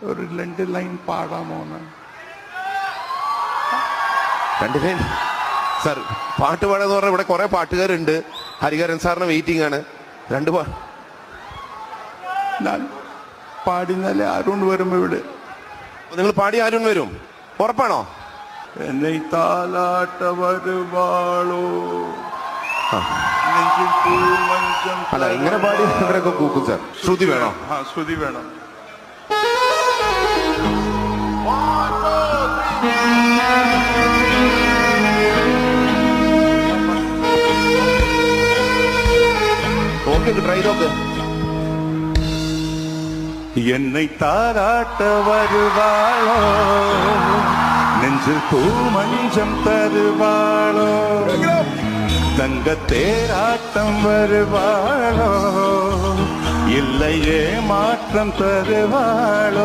ഒരു 2 line പാടാമോന്ന്? 2 line sir? പാട്ട് പാടാന്ന് പറഞ്ഞാൽ ഇവിടെ കുറെ പാട്ടുകാരുണ്ട്. ഹരിഹരൻ സാറിന് വെയിറ്റിംഗ് ആണ്. 2 ഞാൻ പാടിനാലേ ആരോണ്ട് വരുമ്പോ ഇവിടെ. നിങ്ങൾ പാടി ആരും വരും, ഉറപ്പാണോ? എന്നെ താലാട്ട വരുവാളോ നെഞ്ചിൽ പൂമഞ്ചം. അല്ല, ഇങ്ങനെ പാടി ഇവരൊക്കെ കൂക്കും സാർ. ശ്രുതി വേണോ? ശ്രുതി വേണം. ഓക്കെ, ട്രൈ നോക്ക്. என்னை தாராட்ட வருவாளோ நெஞ்சில் பூமஞ்சம் தருவாளோ தங்க தேராட்டம் வருவாளோ இல்லையே மாற்றம் தருவாளோ.